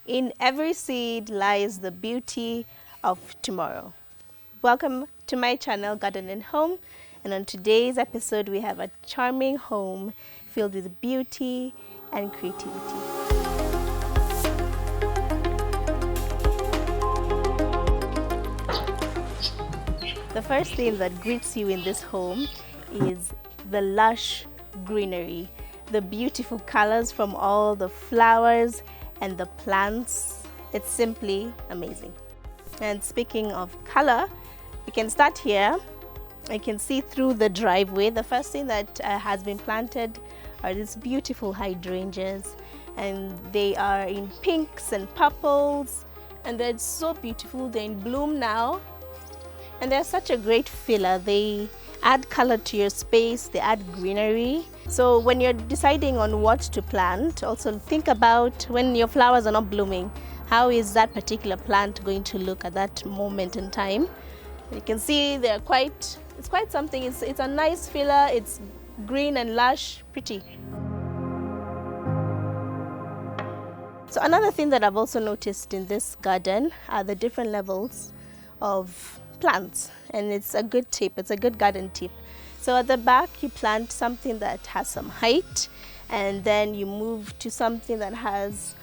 In every seed lies the beauty of tomorrow. Welcome to my channel, Garden and Home. And on today's episode, we have a charming home filled with beauty and creativity. The first thing that greets you in this home is the lush greenery, the beautiful colors from all the flowers and the plants. It's simply amazing. And speaking of color, we can start here. You can see through the driveway. The first thing that has been planted are these beautiful hydrangeas, and they are in pinks and purples, and they're so beautiful. They're in bloom now, and they're such a great filler. They add color to your space, they add greenery. So when you're deciding on what to plant, also think about when your flowers are not blooming, how is that particular plant going to look at that moment in time? You can see it's quite something. It's a nice filler, it's green and lush, pretty. So another thing that I've also noticed in this garden are the different levels of plants, and it's a good tip, it's a good garden tip. So at the back you plant something that has some height, and then you move to something that has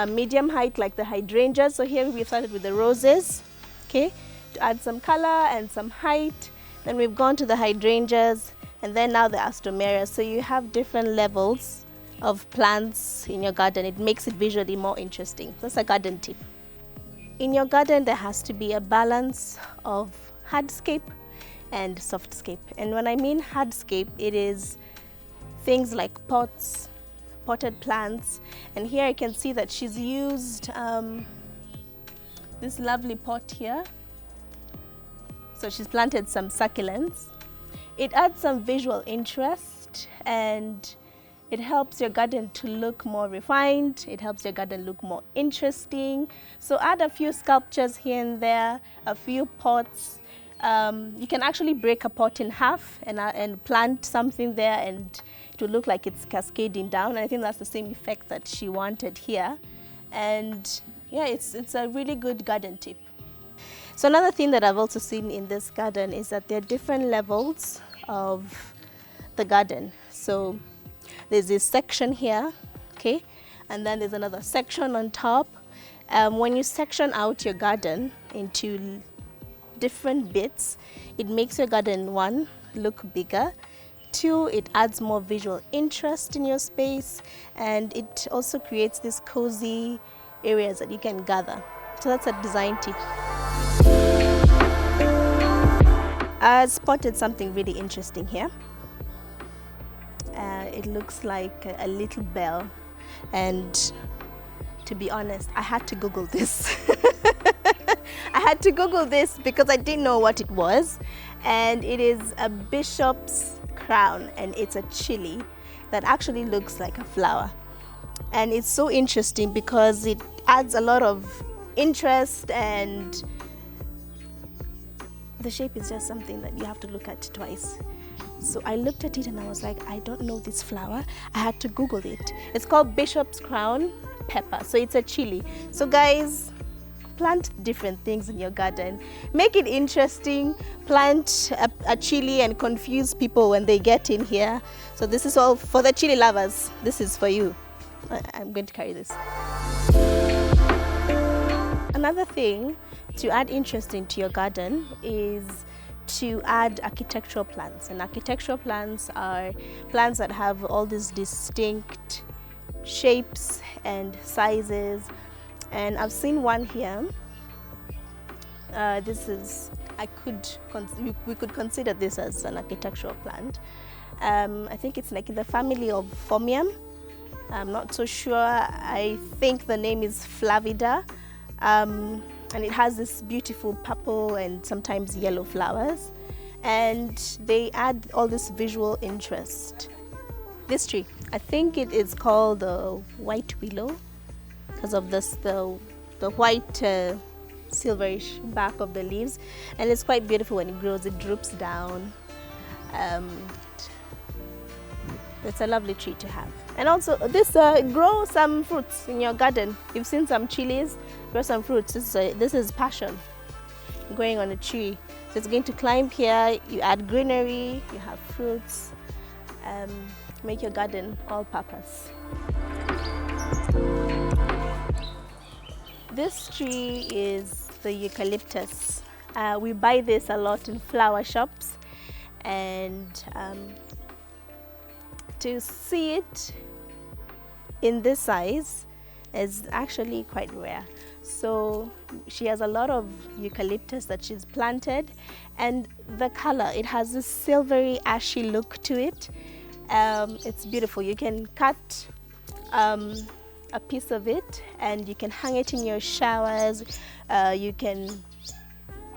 medium height like the hydrangeas. So here we started with the roses, okay, to add some color and some height. Then we've gone to the hydrangeas, and then now the astomeria. So you have different levels of plants in your garden. It makes it visually more interesting. That's a garden tip. In your garden, there has to be a balance of hardscape and softscape. And when I mean hardscape, it is things like pots, potted plants. And here I can see that she's used this lovely pot here. So she's planted some succulents. It adds some visual interest, and it helps your garden to look more refined. It helps your garden look more interesting. So add a few sculptures here and there, a few pots. You can actually break a pot in half and plant something there, and it will look like it's cascading down. And I think that's the same effect that she wanted here. And yeah, it's a really good garden tip. So another thing that I've also seen in this garden is that there are different levels of the garden. So there's this section here, okay, and then there's another section on top. When you section out your garden into different bits, it makes your garden, one, look bigger, two, it adds more visual interest in your space, and it also creates these cozy areas that you can gather. So that's a design tip. I spotted something really interesting here. It looks like a little bell, and to be honest, I had to Google this. I had to Google this because I didn't know what it was, and it is a bishop's crown, and it's a chili that actually looks like a flower. And it's so interesting because it adds a lot of interest, and the shape is just something that you have to look at twice. So I looked at it and I was like, I don't know this flower. I had to Google it. It's called Bishop's Crown Pepper. So it's a chili. So guys, plant different things in your garden. Make it interesting. Plant a chili and confuse people when they get in here. So this is all for the chili lovers. This is for you. I'm going to carry this. Another thing to add interest into your garden is to add architectural plants. And architectural plants are plants that have all these distinct shapes and sizes. And I've seen one here. We could consider this as an architectural plant. I think it's like in the family of Phormium. I'm not so sure. I think the name is Flavida. And it has this beautiful purple and sometimes yellow flowers, and they add all this visual interest. This tree, I think it is called the white willow because of the white silverish back of the leaves, and it's quite beautiful when it grows. It droops down. It's a lovely tree to have. And also this grow some fruits in your garden. You've seen some chilies, grow some fruits. This is passion growing on a tree. So it's going to climb here, you add greenery, you have fruits, make your garden all purpose. This tree is the eucalyptus. We buy this a lot in flower shops, and to see it in this size is actually quite rare. So she has a lot of eucalyptus that she's planted, and the color, it has this silvery ashy look to it. It's beautiful. You can cut a piece of it and you can hang it in your showers. You can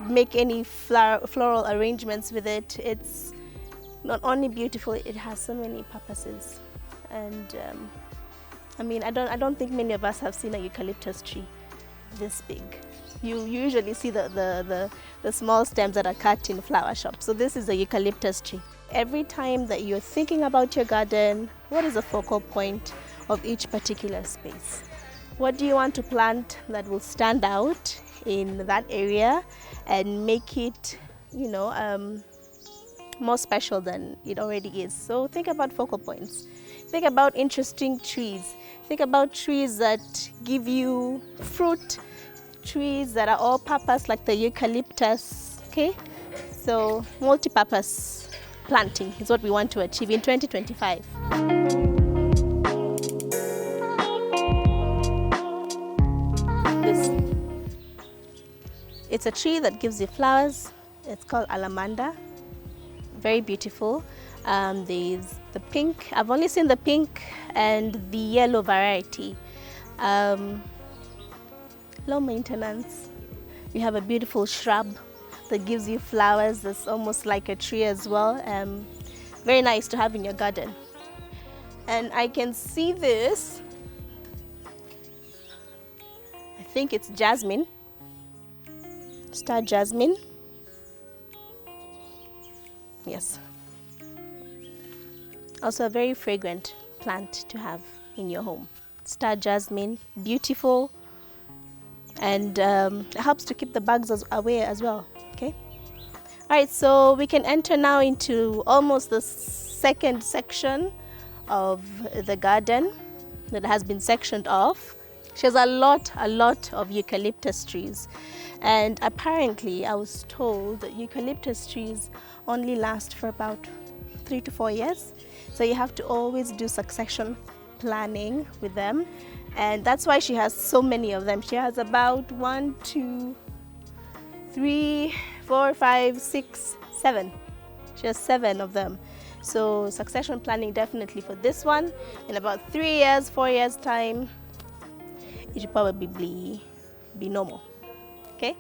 make any floral arrangements with it. It's not only beautiful, it has so many purposes. And I mean, I don't think many of us have seen a eucalyptus tree this big. You usually see the small stems that are cut in flower shops. So this is a eucalyptus tree. Every time that you're thinking about your garden, what is the focal point of each particular space? What do you want to plant that will stand out in that area and make it, you know, more special than it already is? So think about focal points. Think about interesting trees. Think about trees that give you fruit, trees that are all purpose like the eucalyptus, okay? So multi-purpose planting is what we want to achieve in 2025. It's a tree that gives you flowers. It's called alamanda. Very beautiful. There's the pink. I've only seen the pink and the yellow variety. Low maintenance. You have a beautiful shrub that gives you flowers that's almost like a tree as well. Very nice to have in your garden. And I can see this. I think it's jasmine. Star jasmine. Yes. Also a very fragrant plant to have in your home. Star jasmine, beautiful, and it helps to keep the bugs away as well. Okay. All right, so we can enter now into almost the second section of the garden that has been sectioned off. She has a lot of eucalyptus trees, and apparently I was told that eucalyptus trees only last for about 3 to 4 years. So you have to always do succession planning with them, and that's why she has so many of them. She has about 1, 2, 3, 4, 5, 6, 7. She has 7 of them. So succession planning definitely for this one. In about 3 years, 4 years time, it should probably be normal. Okay.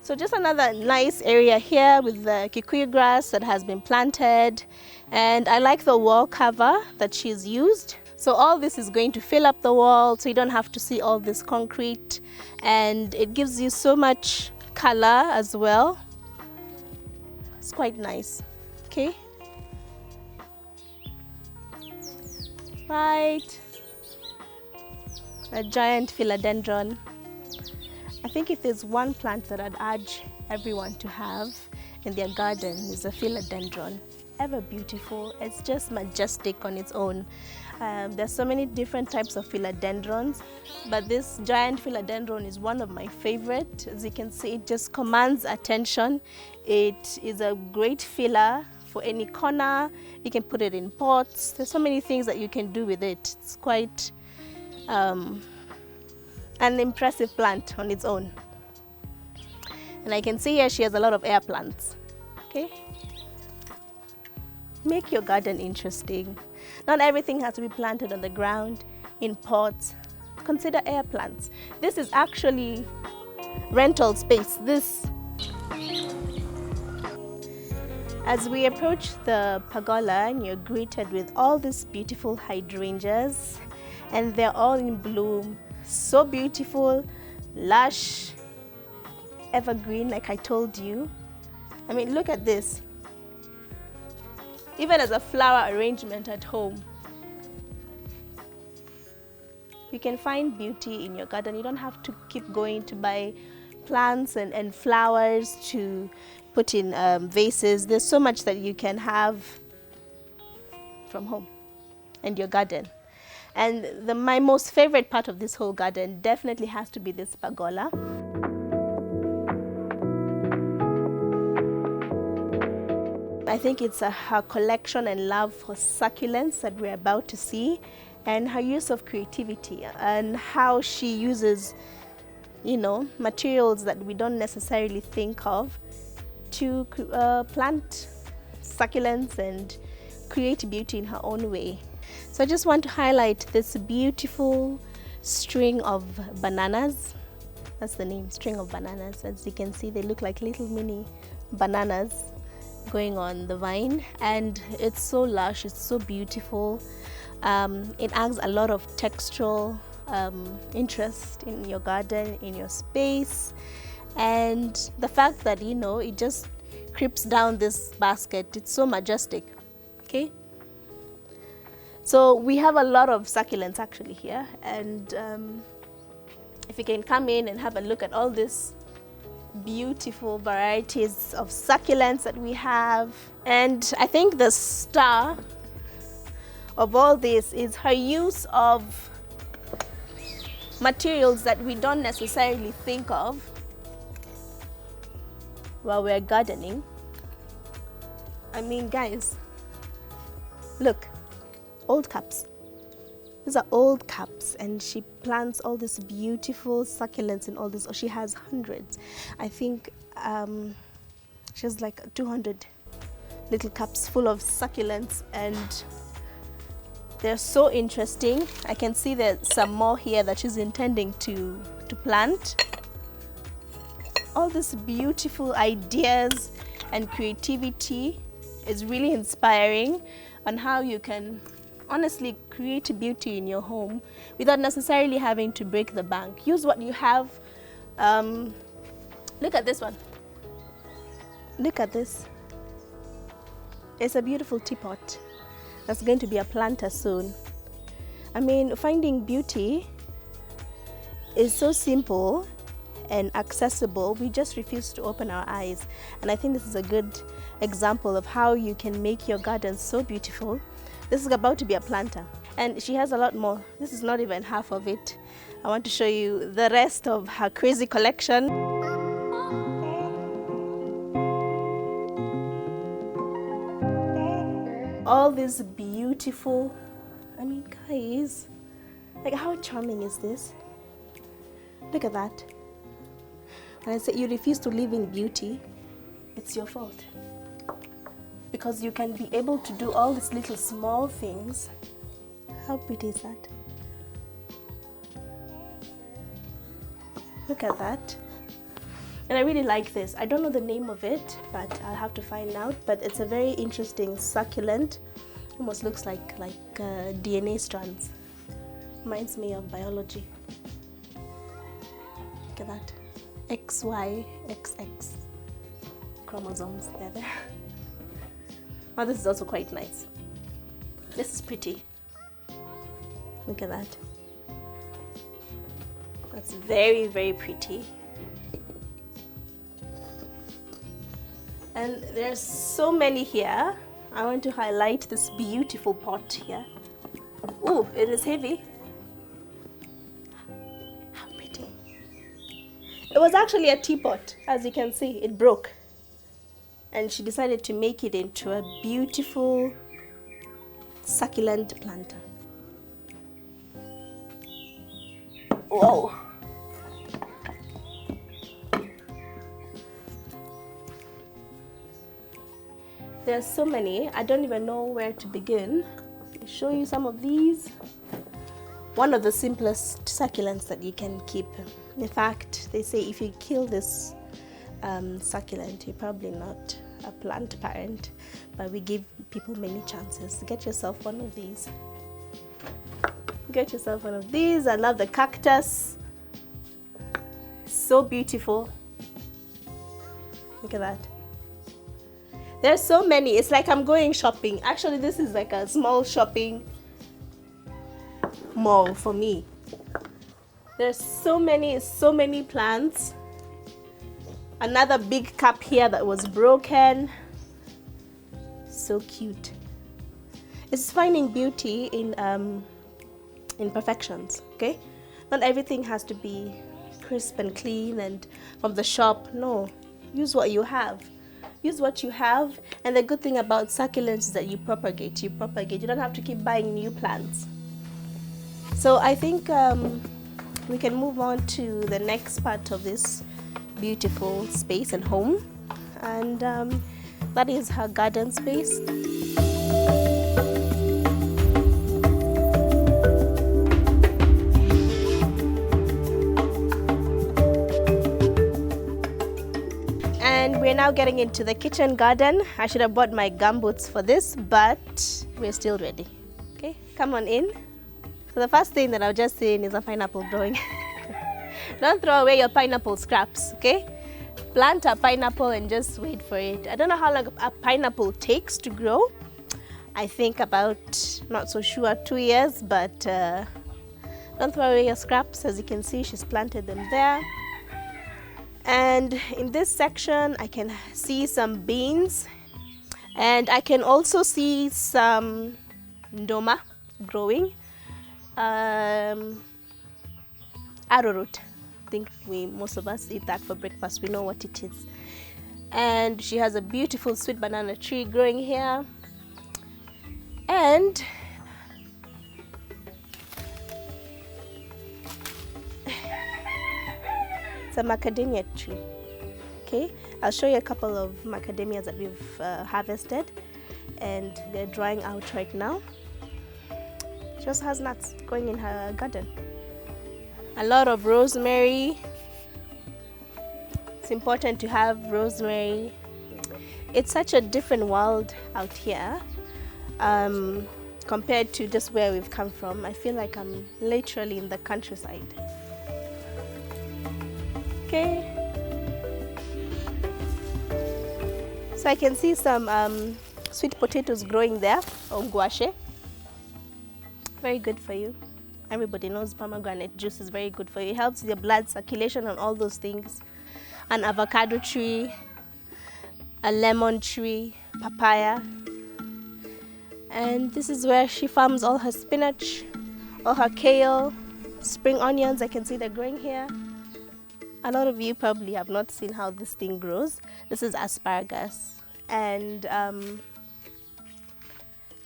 So just another nice area here with the kikuyu grass that has been planted, and I like the wall cover that she's used. So all this is going to fill up the wall, so you don't have to see all this concrete, and it gives you so much color as well. It's quite nice. Okay. Right. A giant philodendron. I think if there's one plant that I'd urge everyone to have in their garden is a philodendron. Ever beautiful. It's just majestic on its own. There's so many different types of philodendrons, but this giant philodendron is one of my favorite. As you can see, it just commands attention. It is a great filler for any corner. You can put it in pots. There's so many things that you can do with it. It's quite an impressive plant on its own. And I can see here she has a lot of air plants. Okay. Make your garden interesting. Not everything has to be planted on the ground, in pots. Consider air plants. This is actually rental space. As we approach the pergola, you're greeted with all these beautiful hydrangeas, and they're all in bloom. So beautiful, lush, evergreen, like I told you. I mean, look at this. Even as a flower arrangement at home, You can find beauty in your garden. You don't have to keep going to buy plants and flowers to put in vases. There's so much that you can have from home and your garden. And my most favorite part of this whole garden definitely has to be this pergola. I think it's her collection and love for succulents that we're about to see, and her use of creativity and how she uses, you know, materials that we don't necessarily think of to plant succulents and create beauty in her own way. So I just want to highlight this beautiful string of bananas. That's the name, string of bananas. As you can see, they look like little mini bananas going on the vine, and it's so lush, it's so beautiful. It adds a lot of textural interest in your garden, in your space, and the fact that, you know, it just creeps down this basket, it's so majestic. Okay, so we have a lot of succulents actually here, and if you can come in and have a look at all this beautiful varieties of succulents that we have. And I think the star of all this is her use of materials that we don't necessarily think of while we're gardening. I mean, guys, look, old cups. These are old cups, and she plants all these beautiful succulents in all this. Oh, she has hundreds. I think she has like 200 little cups full of succulents, and they're so interesting. I can see there's some more here that she's intending to plant. All these beautiful ideas and creativity is really inspiring on how you can honestly create beauty in your home without necessarily having to break the bank. Use what you have. Look at this one. Look at this. It's a beautiful teapot that's going to be a planter soon. I mean, finding beauty is so simple and accessible. We just refuse to open our eyes. And I think this is a good example of how you can make your garden so beautiful. This is about to be a planter, and she has a lot more. This is not even half of it. I want to show you the rest of her crazy collection. All this beautiful, I mean, guys, like, how charming is this? Look at that. When I say you refuse to live in beauty, it's your fault. Because you can be able to do all these little small things. How pretty is that? Look at that. And I really like this. I don't know the name of it, but I'll have to find out. But it's a very interesting succulent. Almost looks like DNA strands. Reminds me of biology. Look at that. XY, XX chromosomes. They're there. Oh, this is also quite nice. This is pretty. Look at that. That's very, very pretty. And there's so many here. I want to highlight this beautiful pot here. Oh, it is heavy. How pretty. It was actually a teapot. As you can see, it broke. And she decided to make it into a beautiful succulent planter. Whoa! There's so many, I don't even know where to begin. I'll show you some of these. One of the simplest succulents that you can keep. In fact, they say if you kill this succulent, you're probably not a plant parent, but we give people many chances. Get yourself one of these. Get yourself one of these. I love the cactus. So beautiful. Look at that. There's so many. It's like I'm going shopping. Actually, this is like a small shopping mall for me. There's so many plants. Another big cup here that was broken. So cute. It's finding beauty in imperfections, okay? Not everything has to be crisp and clean and from the shop. No, use what you have. Use what you have, and the good thing about succulents is that you propagate. You don't have to keep buying new plants. So I think we can move on to the next part of this beautiful space and home, and that is her garden space. And we're now getting into the kitchen garden. I should have bought my gumboots for this, but we're still ready. Okay, come on in. So the first thing that I've just seen is a pineapple growing. Don't throw away your pineapple scraps, okay? Plant a pineapple and just wait for it. I don't know how long a pineapple takes to grow. I think about, not so sure, 2 years, but don't throw away your scraps. As you can see, she's planted them there. And in this section, I can see some beans, and I can also see some ndoma growing. Arrowroot. I think most of us eat that for breakfast. We know what it is. And she has a beautiful sweet banana tree growing here. And it's a macadamia tree. Okay, I'll show you a couple of macadamias that we've harvested, and they're drying out right now. She just has nuts going in her garden. A lot of rosemary. It's important to have rosemary. It's such a different world out here compared to just where we've come from. I feel like I'm literally in the countryside. Okay. So I can see some sweet potatoes growing there, or guashe. Very good for you. Everybody knows pomegranate juice is very good for you. It helps your blood circulation and all those things. An avocado tree, a lemon tree, papaya. And this is where she farms all her spinach, all her kale, spring onions. I can see they're growing here. A lot of you probably have not seen how this thing grows. This is asparagus. And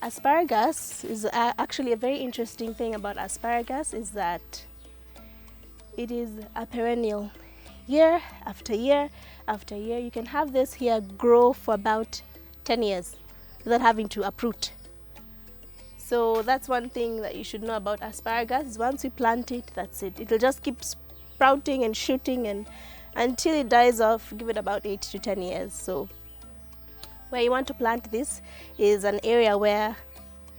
asparagus is actually a very interesting thing about asparagus is that it is a perennial. Year after year after year, you can have this here grow for about 10 years without having to uproot. So that's one thing that you should know about asparagus. Is once you plant it, that's it. It'll just keep sprouting and shooting and until it dies off. Give it about 8 to 10 years. So where you want to plant this is an area where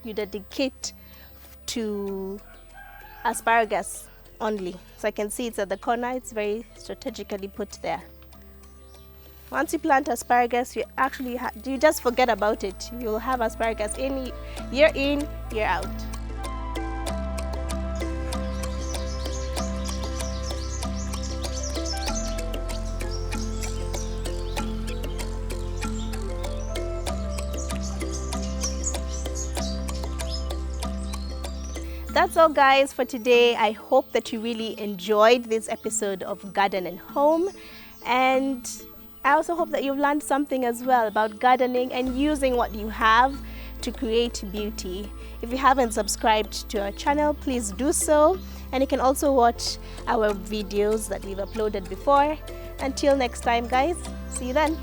you dedicate to asparagus only. So I can see it's at the corner. It's very strategically put there. Once you plant asparagus, you actually you just forget about it. You'll have asparagus in, year out. That's all, guys, for today. I hope that you really enjoyed this episode of Garden and Home, and I also hope that you've learned something as well about gardening and using what you have to create beauty. If you haven't subscribed to our channel, please do so, and you can also watch our videos that we've uploaded before. Until next time, guys, see you then.